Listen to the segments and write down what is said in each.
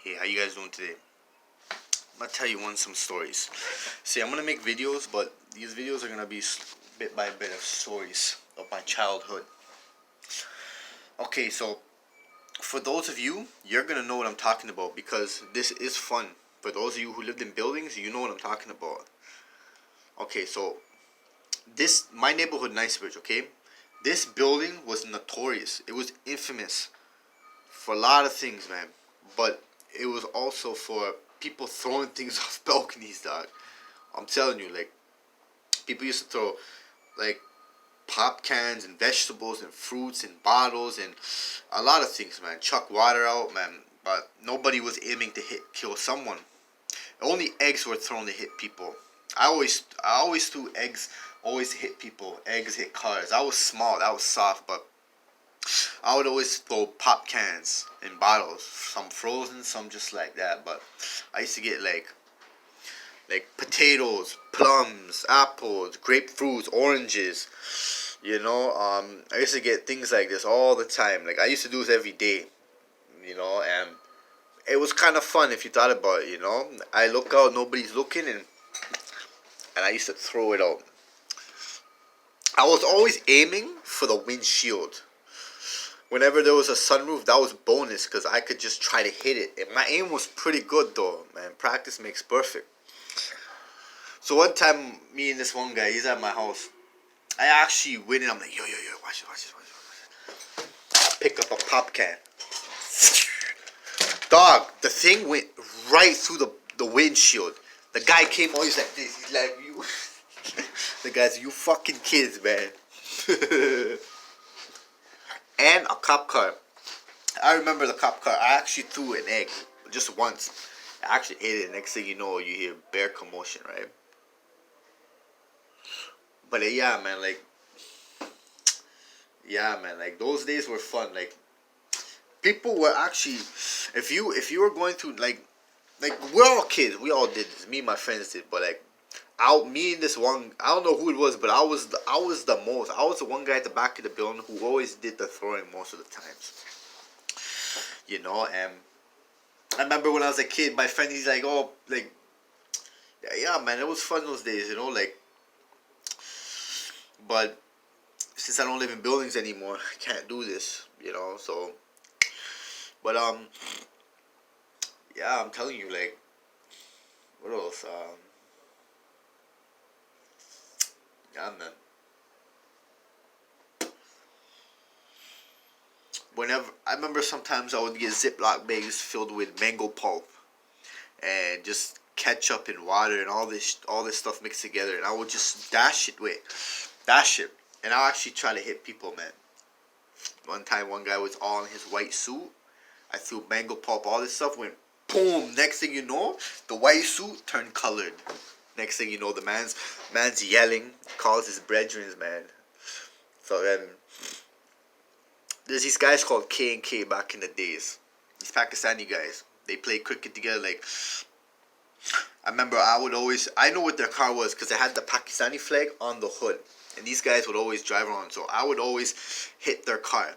Hey, how you guys doing today? I'm gonna tell you some stories. See, I'm gonna make videos, but these videos are gonna be bit by bit of stories of my childhood. Okay, so for those of you, you're gonna know what I'm talking about because this is fun. For those of you who lived in buildings, you know what I'm talking about. Okay, so my neighborhood, Knightsbridge, okay? This building was notorious. It was infamous for a lot of things, man. But it was also for people throwing things off balconies, dog. I'm telling you, like, people used to throw, like, pop cans and vegetables and fruits and bottles and a lot of things, man. Chuck water out, man. But nobody was aiming to kill someone. Only eggs were thrown to hit people. I always threw eggs. Always hit people. Eggs hit cars. I was small. I was soft, but I would always throw pop cans and bottles. Some frozen, some just like that. But I used to get like potatoes, plums, apples, grapefruits, oranges. I used to get things like this all the time. Like I used to do this every day. And it was kind of fun if you thought about it. I look out, nobody's looking, and I used to throw it out. I was always aiming for the windshield. Whenever there was a sunroof, that was bonus because I could just try to hit it. And my aim was pretty good though, man. Practice makes perfect. So one time, me and this one guy, he's at my house. I actually went in. I'm like, yo, watch this. Pick up a pop can. Dog, the thing went right through the windshield. The guy came on, he's like this. He's like, you. The guy's, you fucking kids, man. And a cop car. I remember the cop car. I actually threw an egg just once. I actually ate it. Next thing you know, you hear bear commotion, right? But yeah, man, like those days were fun. Like people were actually, if you were going through like we're all kids. We all did this. Me and my friends did. But like, me and this one, I don't know who it was, but I was the most. I was the one guy at the back of the building who always did the throwing most of the times. And I remember when I was a kid, my friend, he's like, oh, like, yeah, man, it was fun those days, like, but since I don't live in buildings anymore, I can't do this, so, but, yeah, I'm telling you, like, what else, yeah, man. Whenever I remember, sometimes I would get Ziploc bags filled with mango pulp and just ketchup and water and all this stuff mixed together, and I would just dash it, and I'll actually try to hit people, man. One time, one guy was all in his white suit. I threw mango pulp, all this stuff went boom. Next thing you know, the white suit turned colored. Next thing you know, the man's yelling, calls his brethren, man. So then, there's these guys called K&K back in the days. These Pakistani guys. They play cricket together. Like, I remember I know what their car was because it had the Pakistani flag on the hood. And these guys would always drive around. So I would always hit their car.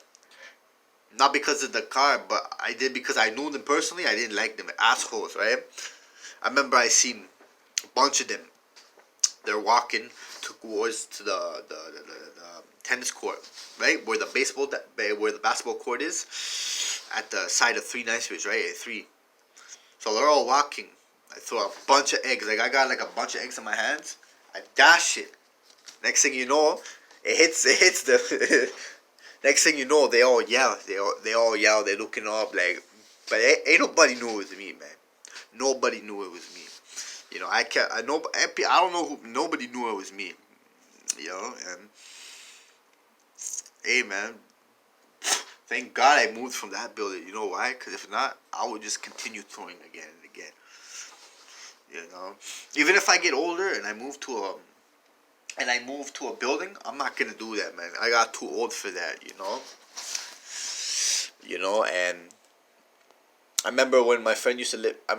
Not because of the car, but I did because I knew them personally. I didn't like them. Assholes, right? I remember I seen a bunch of them. They're walking towards to the tennis court, right? Where the basketball court is, at the side of 3 Knightsbridge, right? At 3. So they're all walking. I throw a bunch of eggs. Like I got like a bunch of eggs in my hands. I dash it. Next thing you know, it hits the. Next thing you know, they all yell. They all yell. They're looking up like, but ain't nobody knew it was me, man. Nobody knew it was me. I don't know who. Nobody knew it was me. And hey, man. Thank God I moved from that building. You know why? Because if not, I would just continue throwing again and again. Even if I get older and I move to a building, I'm not gonna do that, man. I got too old for that, And I remember when my friend used to live. I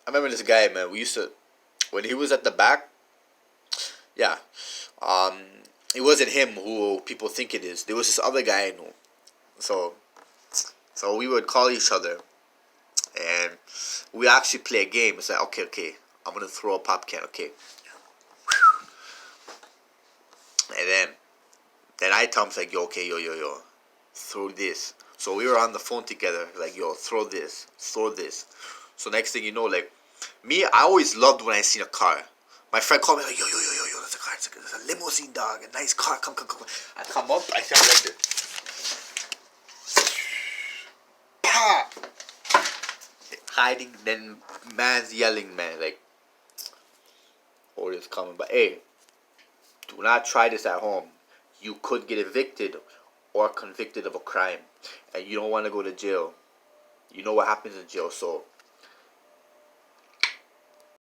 remember this guy, man. When he was at the back. Yeah, it wasn't him who people think it is. There was this other guy I knew. So we would call each other, and we actually play a game. It's like, okay, I'm gonna throw a pop can, okay. And then I tell him, like, yo, okay, yo, throw this. So we were on the phone together, like, yo, throw this. So next thing you know, like, me, I always loved when I seen a car. My friend called me like, yo, there's a car, there's a limousine, dog, a nice car, come. I come up, I sound like this. Pop! Hiding, then man's yelling, man, like, orders coming. But hey, do not try this at home. You could get evicted or convicted of a crime, and you don't want to go to jail. You know what happens in jail, so